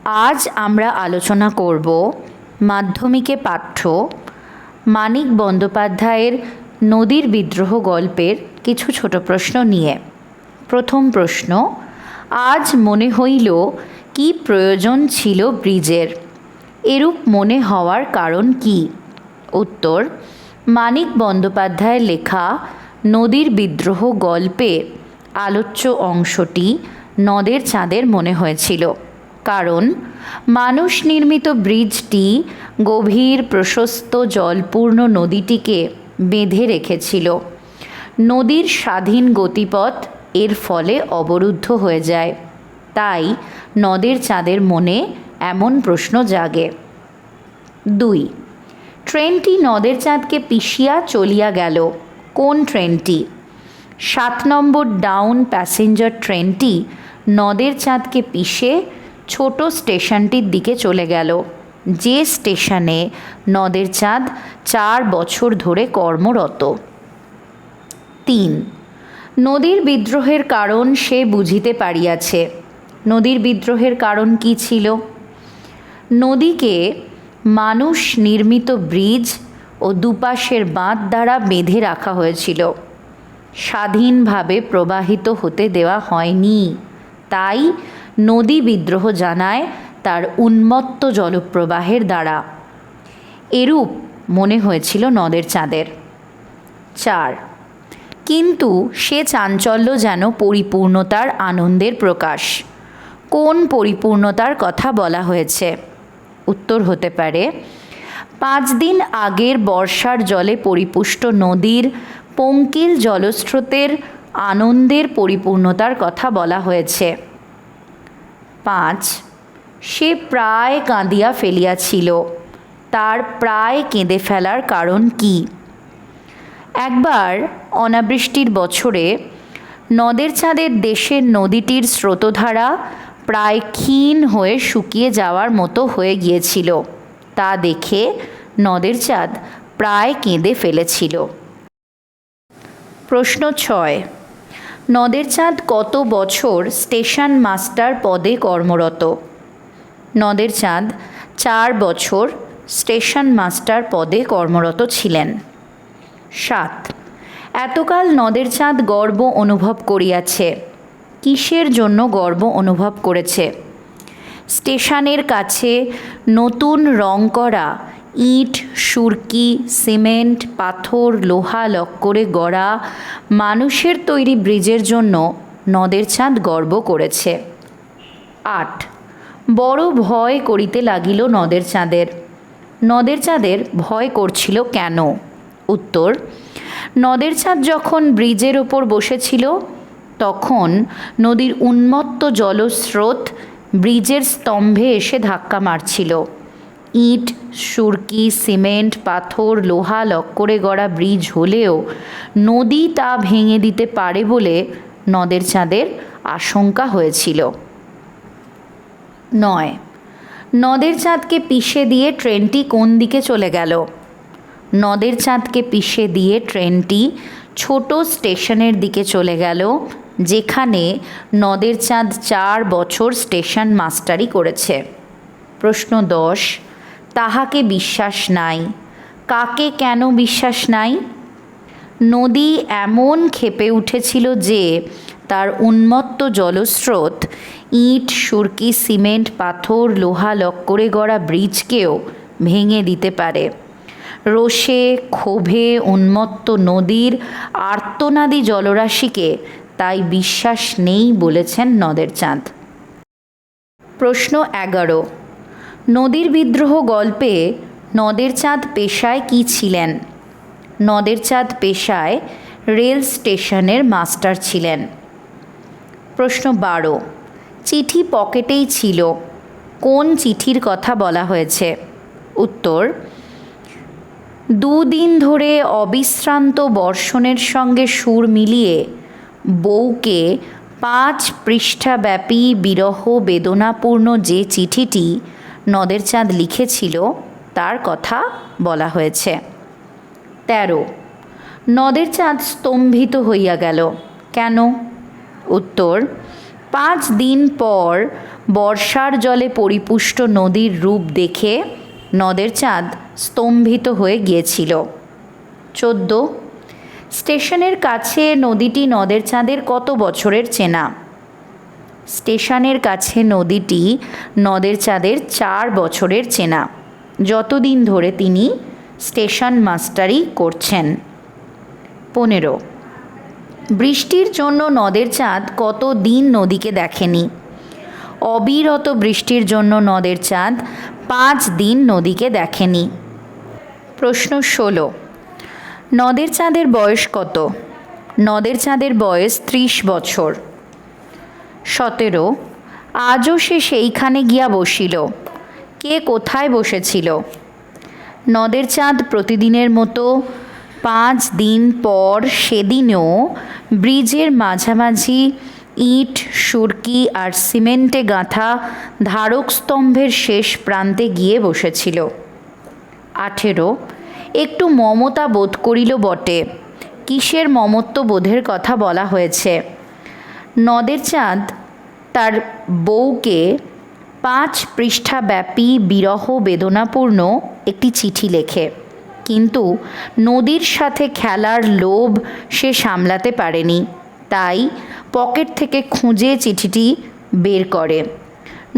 আজ আমরা আলোচনা করব মাধ্যমিকে পাঠ্য মানিক বন্দ্যোপাধ্যায়ের নদীর বিদ্রোহ গল্পের কিছু ছোট প্রশ্ন নিয়ে। প্রথম প্রশ্ন, আজ মনে হইল কি প্রয়োজন ছিল ব্রিজের? এরূপ মনে হওয়ার কারণ কি? উত্তর, মানিক বন্দ্যোপাধ্যায়ের লেখা নদীর বিদ্রোহ গল্পে আলোচ্য অংশটি নদের চাঁদের মনে হয়েছিল, কারণ মানুষ নির্মিত ব্রিজটি গভীর প্রশস্ত জলপূর্ণ নদীটিকে বেঁধে রেখেছিল। নদীর স্বাধীন গতিপথ এর ফলে অবরুদ্ধ হয়ে যায়, তাই নদের চাঁদের মনে এমন প্রশ্ন জাগে। 2. ট্রেনটি নদের চাঁদকে পিষিয়া চলিয়া গেল। কোন ট্রেনটি? 7 নম্বর ডাউন প্যাসেঞ্জার ট্রেনটি নদের চাঁদকে পিষে ছোট স্টেশনটির দিকে চলে গেল, যে স্টেশনে নদের চাঁদ 4 বছর ধরে কর্মরত। 3. নদীর বিদ্রোহের কারণ সে বুঝিতে পারিয়াছে। নদীর বিদ্রোহের কারণ কি ছিল? নদীকে মানুষ নির্মিত ব্রিজ ও দুপাশের বাঁধ দ্বারা বেঁধে রাখা হয়েছিল, স্বাধীনভাবে প্রবাহিত হতে দেওয়া হয়নি, তাই নদী বিদ্রোহ জানায় তার উন্মত্ত জলপ্রবাহের দ্বারা। এরূপ মনে হয়েছিল নদের চাঁদের। 4. কিন্তু সে চাঞ্চল্য যেন পরিপূর্ণতার আনন্দের প্রকাশ। কোন পরিপূর্ণতার কথা বলা হয়েছে? উত্তর হতে পারে, 5 দিন আগের বর্ষার জলে পরিপুষ্ট নদীর পঙ্কিল জলস্রোতের আনন্দের পরিপূর্ণতার কথা বলা হয়েছে। 5. সে প্রায় কাঁদিয়া ফেলিয়াছিল। তার প্রায় কেঁদে ফেলার কারণ কি? একবার অনাবৃষ্টির বছরে নদের চাঁদের দেশের নদীটির স্রোতধারা প্রায় ক্ষীণ হয়ে শুকিয়ে যাওয়ার মতো হয়ে গিয়েছিল, তা দেখে নদের চাঁদ প্রায় কেঁদে ফেলেছিল। প্রশ্ন 6, নদের চাঁদ কত বছর স্টেশন মাস্টার পদে কর্মরত? নদের চাঁদ 4 বছর স্টেশন মাস্টার পদে কর্মরত ছিলেন। 7. এতকাল নদের চাঁদ গর্ব অনুভব করিয়াছে। কিসের জন্য গর্ব অনুভব করেছে? স্টেশনের কাছে নতুন রং করা ইট, সুরকি, সিমেন্ট, পাথর, লোহা লক্করে গড়া মানুষের তৈরি ব্রিজের জন্য নদের চাঁদ গর্ব করেছে। 8. বড় ভয় করিতে লাগিল নদের চাঁদের। নদের চাঁদের ভয় করছিল কেন? উত্তর, নদের চাঁদ যখন ব্রিজের ওপর বসেছিল তখন নদীর উন্মত্ত জলস্রোত ব্রিজের স্তম্ভে এসে ধাক্কা মারছিল। ইট, সুরকি, সিমেন্ট, পাথর, লোহা লক্করে গড়া ব্রিজ হলেও নদী তা ভেঙে দিতে পারে বলে নদের চাঁদের আশঙ্কা হয়েছিল। 9. নদের চাঁদকে পিষে দিয়ে ট্রেনটি কোন দিকে চলে গেল? নদের চাঁদকে পিষে দিয়ে ট্রেনটি ছোট স্টেশনের দিকে চলে গেল, যেখানে নদের চাঁদ 4 বছর স্টেশন মাস্টারি করেছে। প্রশ্ন 10, তাহাকে বিশ্বাস নাই। কাকে কেন বিশ্বাস নাই? নদী এমন ক্ষেপে উঠেছিল যে তার উন্মত্ত জলস্রোত ইট, সুরকি, সিমেন্ট, পাথর, লোহা লক্করে গড়া ব্রিজকেও ভেঙে দিতে পারে। রোষে ক্ষোভে উন্মত্ত নদীর আর্তনাদী জলরাশিকে তাই বিশ্বাস নেই বলেছেন নদের চাঁদ। প্রশ্ন 11, নদীর বিদ্রোহ গল্পে নদের চাঁদ পেশায় কি ছিলেন? নদের চাঁদ পেশায় রেল স্টেশনের মাস্টার ছিলেন। প্রশ্ন 12, চিঠি পকেটেই ছিল। কোন চিঠির কথা বলা হয়েছে? উত্তর, 2 দিন ধরে অবিশ্রান্ত বর্ষণের সঙ্গে সুর মিলিয়ে বউকে 5 পৃষ্ঠাব্যাপী বিরহ বেদনাপূর্ণ যে চিঠিটি নদের চাঁদ লিখেছিল তার কথা বলা হয়েছে। 13, নদের চাঁদ স্তম্ভিত হইয়া গেল কেন? উত্তর, 5 দিন পর বর্ষার জলে পরিপুষ্ট নদীর রূপ দেখে নদের চাঁদ স্তম্ভিত হয়ে গিয়েছিল। 14 স্টেশনের কাছে নদীটি নদের চাঁদের কত বছরের চেনা? স্টেশনের কাছে নদীটি নদের চাঁদের 4 বছরের চেনা, যতদিন ধরে তিনি স্টেশন মাস্টারি করছেন। 15 বৃষ্টির জন্য নদের চাঁদ কত দিন নদীকে দেখেনি? অবিরত বৃষ্টির জন্য নদের চাঁদ 5 দিন নদীকে দেখেনি। প্রশ্ন 16 নদের চাঁদের বয়স কত? নদের চাঁদের বয়স 30 বছর। 17 আজও সে সেইখানে গিয়া বসিল। কে কোথায় বসেছিল? নদের চাঁদ প্রতিদিনের মতো 5 দিন পর সেদিনও ব্রিজের মাঝামাঝি ইট, সুরকি আর সিমেন্টে গাঁথা ধারক স্তম্ভের শেষ প্রান্তে গিয়ে বসেছিল। 18 একটু মমতা বোধ করিল বটে। কিসের মমত্ব বোধের কথা বলা হয়েছে? নদের চাঁদ তার বউকে 5 পৃষ্ঠাব্যাপী বিরহ বেদনাপূর্ণ একটি চিঠি লেখে, কিন্তু নদীর সাথে খেলার লোভ সে সামলাতে পারেনি, তাই পকেট থেকে খুঁজে চিঠিটি বের করে।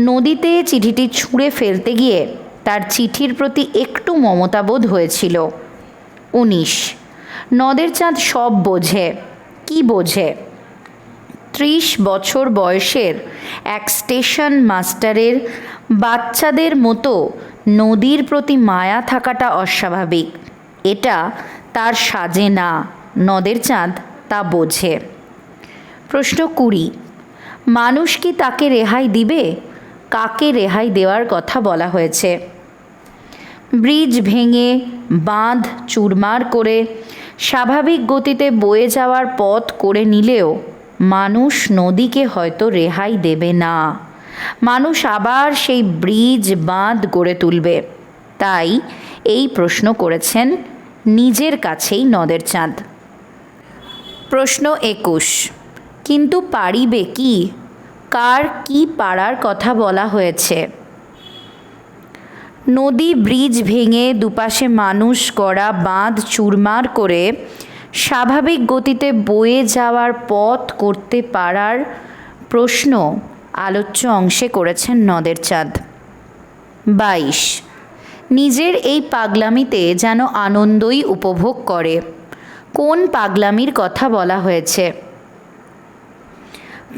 নদীতে চিঠিটি ছুঁড়ে ফেলতে গিয়ে তার চিঠির প্রতি একটু মমতাবোধ হয়েছিল। 19 নদের চাঁদ সব বোঝে। কি বোঝে? 30 বছর বয়সের এক স্টেশন মাস্টারের বাচ্চাদের মতো নদীর প্রতি মায়া থাকাটা অস্বাভাবিক। এটা তার সাজে না। নদের চাঁদ তা বোঝে। প্রশ্ন 20 মানুষ কি তাকে রেহাই দিবে? কাকে রেহাই দেওয়ার কথা বলা হয়েছে? ব্রিজ ভেঙে বাঁধ চুরমার করে স্বাভাবিক গতিতে বয়ে যাওয়ার পথ করে নিলেও মানুষ নদীকে হয়তো রেহাই দেবে না। মানুষ আবার সেই ব্রিজ বাঁধ গড়ে তুলবে। তাই এই প্রশ্ন করেছেন নিজের কাছেই নদের চাঁদ। প্রশ্ন 21 কিন্তু পারিবে কি? কার কি পারার কথা বলা হয়েছে? নদী ব্রিজ ভেঙে দুপাশে মানুষ গড়া বাঁধ চুরমার করে স্বাভাবিক গতিতে বয়ে যাওয়ার পথ করতে পারার প্রশ্ন আলোচ্য অংশে করেছেন নদের চাঁদ। 22 নিজের এই পাগলামিতে যেন আনন্দই উপভোগ করে। কোন পাগলামির কথা বলা হয়েছে?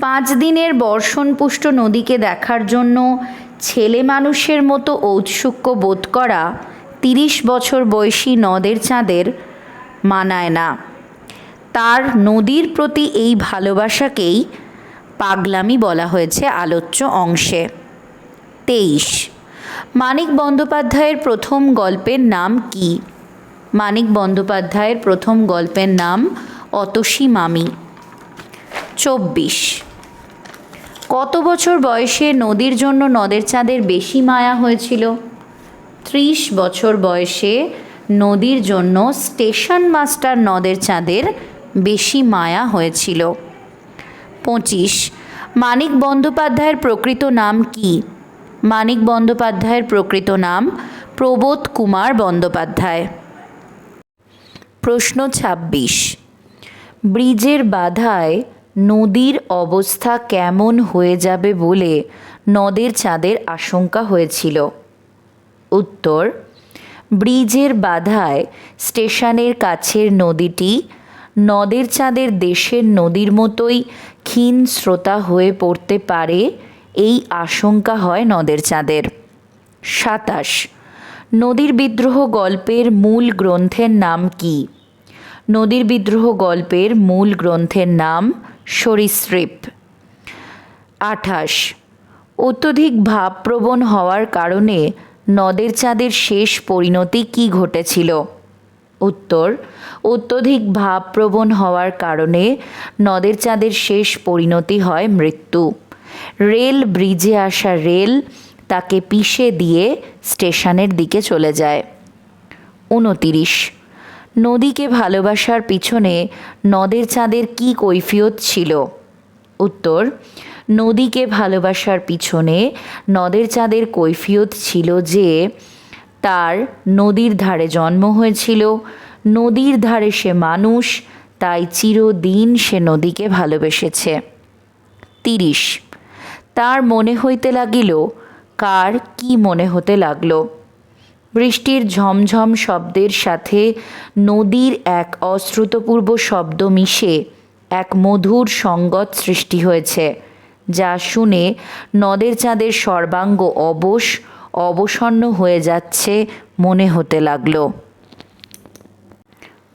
5 দিনের বর্ষণপুষ্ট নদীকে দেখার জন্য ছেলে মানুষের মতো ঔৎসুক্য বোধ করা 30 বছর বয়সী নদের চাঁদের মানায় না। তার নদীর প্রতি এই ভালোবাসাকেই পাগলামি বলা হয়েছে আলোচ্য অংশে। 23 মানিক বন্দ্যোপাধ্যায়ের প্রথম গল্পের নাম কি? মানিক বন্দ্যোপাধ্যায়ের প্রথম গল্পের নাম অতসী মামি। 24 কত বছর বয়সে নদীর জন্য নদের চাঁদের বেশি মায়া হয়েছিল? 30 বছর বয়সে নদীর জন্য স্টেশন মাস্টার নদের চাঁদের বেশি মায়া হয়েছিল। 25 মানিক বন্দ্যোপাধ্যায়ের প্রকৃত নাম কি? মানিক বন্দ্যোপাধ্যায়ের প্রকৃত নাম প্রবোধ কুমার বন্দ্যোপাধ্যায়। প্রশ্ন 26 ব্রিজের বাধায় নদীর অবস্থা কেমন হয়ে যাবে বলে নদের চাঁদের আশঙ্কা হয়েছিল? উত্তর ব্রিজের বাধায় স্টেশনের কাছের নদীটি নদের চাঁদের দেশের নদীর মতোই ক্ষীণ স্রোতা হয়ে পড়তে পারে, এই আশঙ্কা হয় নদের চাঁদের। 27 নদীর বিদ্রোহ গল্পের মূল গ্রন্থের নাম কি? নদীর বিদ্রোহ গল্পের মূল গ্রন্থের নাম সরীসৃপ। 28 অত্যধিক ভাবপ্রবণ হওয়ার কারণে নদের চাঁদের শেষ পরিণতি কি ঘটেছিল? উত্তর অত্যধিক ভাবপ্রবণ হওয়ার কারণে নদের চাঁদের শেষ পরিণতি হয় মৃত্যু। রেল ব্রিজে আসা রেল তাকে পিষে দিয়ে স্টেশনের দিকে চলে যায়। 29 নদীকে ভালোবাসার পিছনে নদের চাঁদের কি কৈফিয়ত ছিল? উত্তর নদীকে ভালোবাসার পিছনে নদের চাঁদের কৈফিয়ত ছিল যে তার নদীর ধারে জন্ম হয়েছিল, নদীর ধারে সে মানুষ, তাই চিরদিন সে নদীকে ভালোবেসেছে। 30, তার মনে হইতে লাগিল। কার কি মনে হতে লাগলো? বৃষ্টির ঝমঝম শব্দের সাথে নদীর এক অশ্রুতপূর্ব শব্দ মিশে এক মধুর সঙ্গত সৃষ্টি হয়েছে, যা শুনে নদের চাঁদের সর্বাঙ্গ অবসন্ন হয়ে যাচ্ছে মনে হতে লাগলো।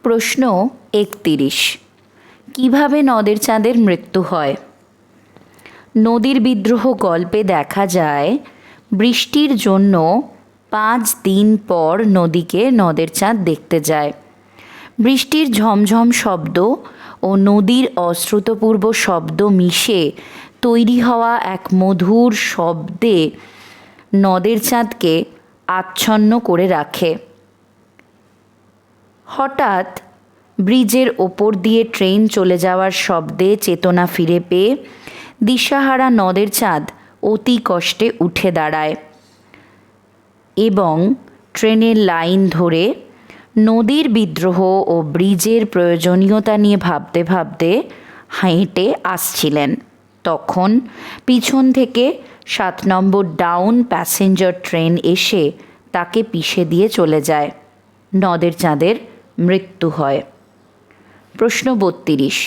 প্রশ্ন 31, কিভাবে নদের চাঁদের মৃত্যু হয়? নদীর বিদ্রোহ গল্পে দেখা যায় বৃষ্টির জন্য 5 দিন পর নদীকে নদের চাঁদ দেখতে যায়। বৃষ্টির ঝমঝম শব্দ ও নদীর অশ্রুতপূর্ব শব্দ মিশে তৈরি হওয়া এক মধুর শব্দে নদের চাঁদকে আচ্ছন্ন করে রাখে। হঠাৎ ব্রিজের ওপর দিয়ে ট্রেন চলে যাওয়ার শব্দে চেতনা ফিরে পেয়ে দিশাহারা নদের চাঁদ অতি কষ্টে উঠে দাঁড়ায় এবং ট্রেনের লাইন ধরে নদীর বিদ্রোহ ও ব্রিজের প্রয়োজনীয়তা নিয়ে ভাবতে ভাবতে হেঁটে আসছিলেন। তখন পিছন থেকে 7 নম্বর ডাউন প্যাসেঞ্জার ট্রেন এসে তাকে পিষে দিয়ে চলে যায়। নদের চাঁদের মৃত্যু হয়। প্রশ্ন 32,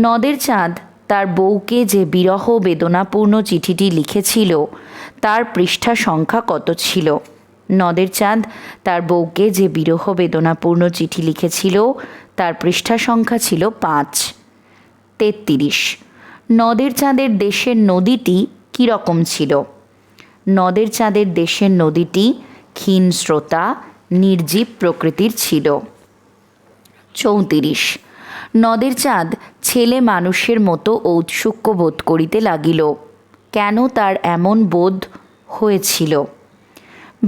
নদের চাঁদ তার বউকে যে বিরহ বেদনাপূর্ণ চিঠিটি লিখেছিল তার পৃষ্ঠা সংখ্যা কত ছিল? নদের চাঁদ তার বউকে যে বিরহ বেদনাপূর্ণ চিঠি লিখেছিল তার পৃষ্ঠা সংখ্যা ছিল 5। 33, নদের চাঁদের দেশের নদীটি কীরকম ছিল? নদের চাঁদের দেশের নদীটি ক্ষীণ স্রোতা নির্জীব প্রকৃতির ছিল। 34, নদের চাঁদ ছেলে মানুষের মতো ঔৎসুক্য বোধ করিতে লাগিল। কেন তার এমন বোধ হয়েছিল?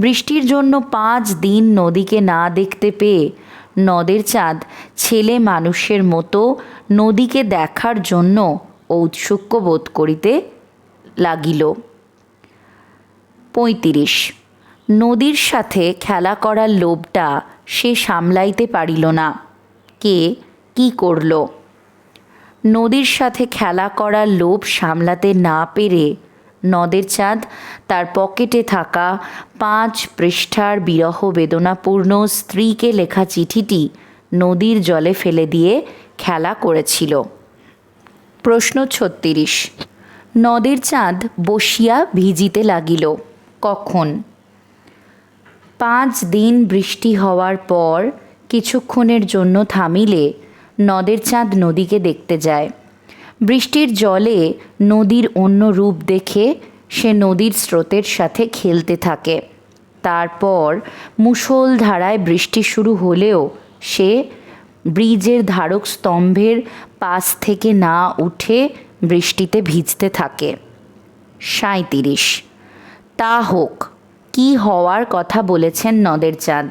বৃষ্টির জন্য 5 দিন নদীকে না দেখতে পেয়ে নদের চাঁদ ছেলে মানুষের মতো নদীকে দেখার জন্য ঔৎসুক্য বোধ করিতে লাগিল। 35, নদীর সাথে খেলা করার লোভটা সে সামলাইতে পারিল না। কে কি করল? নদীর সাথে খেলা করার লোভ সামলাতে না পেরে নদের চাঁদ তার পকেটে থাকা 5 পৃষ্ঠার বিরহ বেদনাপূর্ণ স্ত্রীকে লেখা চিঠিটি নদীর জলে ফেলে দিয়ে খেলা করেছিল। প্রশ্ন 36, নদের চাঁদ বসিয়া ভিজিতে লাগিল। কখন? 5 দিন বৃষ্টি হওয়ার পর কিছুক্ষণের জন্য থামিলে নদের চাঁদ নদীকে দেখতে যায়। বৃষ্টির জলে নদীর অন্য রূপ দেখে সে নদীর স্রোতের সাথে খেলতে থাকে। তারপর মুষলধারায় বৃষ্টি শুরু হলেও সে ব্রিজের ধারক স্তম্ভের পাশ থেকে না উঠে বৃষ্টিতে ভিজতে থাকে। 37, তা হোক, কি হওয়ার কথা বলেছেন নদের চাঁদ?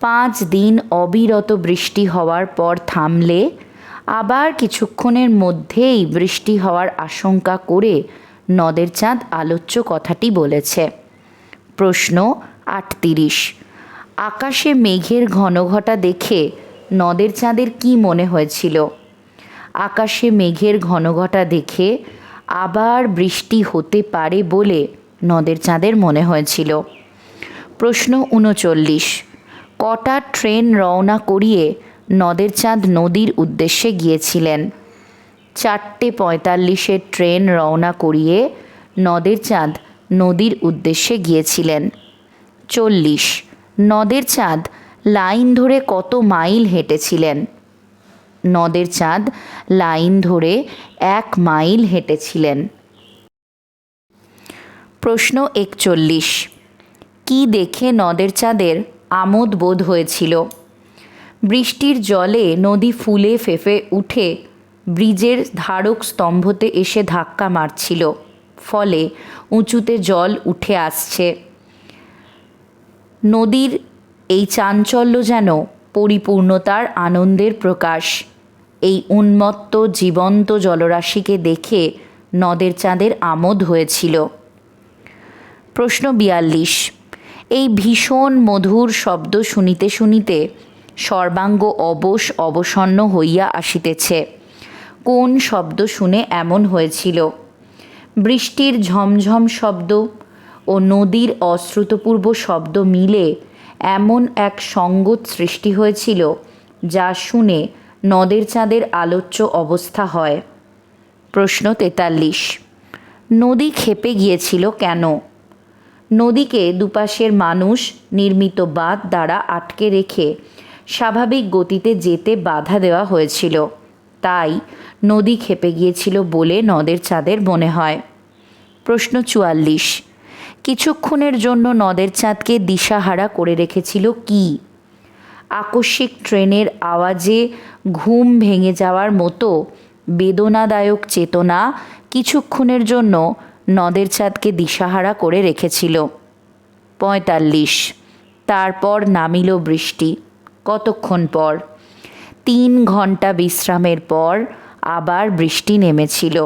5 দিন অবিরত বৃষ্টি হওয়ার পর থামলে আবার কিছুক্ষণের মধ্যেই বৃষ্টি হওয়ার আশঙ্কা করে নদের চাঁদ আলোচ্য কথাটি বলেছে। প্রশ্ন 38, আকাশে মেঘের ঘনঘটা দেখে নদের চাঁদের কি মনে হয়েছিল? আকাশে মেঘের ঘনঘটা দেখে আবার বৃষ্টি হতে পারে বলে নদের চাঁদের মনে হয়েছিল। প্রশ্ন 39, কটা ট্রেন রওনা করিয়ে নদের চাঁদ নদীর উদ্দেশ্যে গিয়েছিলেন? 4:45 ট্রেন রওনা করিয়ে নদের চাঁদ নদীর উদ্দেশ্যে গিয়েছিলেন। 40, নদের চাঁদ লাইন ধরে কত মাইল হেঁটেছিলেন? নদের চাঁদ লাইন ধরে 1 মাইল হেঁটেছিলেন। প্রশ্ন 41, কি দেখে নদের চাঁদের আমোদ বোধ হয়েছিল? বৃষ্টির জলে নদী ফুলে ফেঁপে উঠে ব্রিজের ধারক স্তম্ভতে এসে ধাক্কা মারছিল, ফলে উঁচুতে জল উঠে আসছে। নদীর এই চাঞ্চল্য যেন পরিপূর্ণতার আনন্দের প্রকাশ। এই উন্মত্ত জীবন্ত জলরাশিকে দেখে নদের চাঁদের আমোদ হয়েছিল। প্রশ্ন 42, এই ভীষণ মধুর শব্দ শুনিতে শুনিতে সর্বাঙ্গ অবশ অবসন্ন হইয়া আসিতেছে। কোন শব্দ শুনে এমন হয়েছিল? বৃষ্টির ঝমঝম শব্দ ও নদীর অশ্রুতপূর্ব শব্দ মিলে এমন এক সঙ্গত সৃষ্টি হয়েছিল যা শুনে নদের চাঁদের আলোচ্য অবস্থা হয়। প্রশ্ন 43, নদী ক্ষেপে গিয়েছিল কেন? নদীকে দুপাশের মানুষ নির্মিত বাঁধ দ্বারা আটকে রেখে স্বাভাবিক গতিতে যেতে বাধা দেওয়া হয়েছিল, তাই নদী ক্ষেপে গিয়েছিল বলে নদের চাঁদের মনে হয়। প্রশ্ন 44, কিছুক্ষণের জন্য নদের চাঁদকে দিশাহারা করে রেখেছিল কি? আকস্মিক ট্রেনের আওয়াজে ঘুম ভেঙে যাওয়ার মতো বেদনাদায়ক চেতনা কিছুক্ষণের জন্য নদের চাঁদকে দিশাহারা করে রেখেছিল। 45, তারপর নামিল বৃষ্টি। কতক্ষণ পর? 3 ঘন্টা বিশ্রামের পর আবার বৃষ্টি নেমেছিল।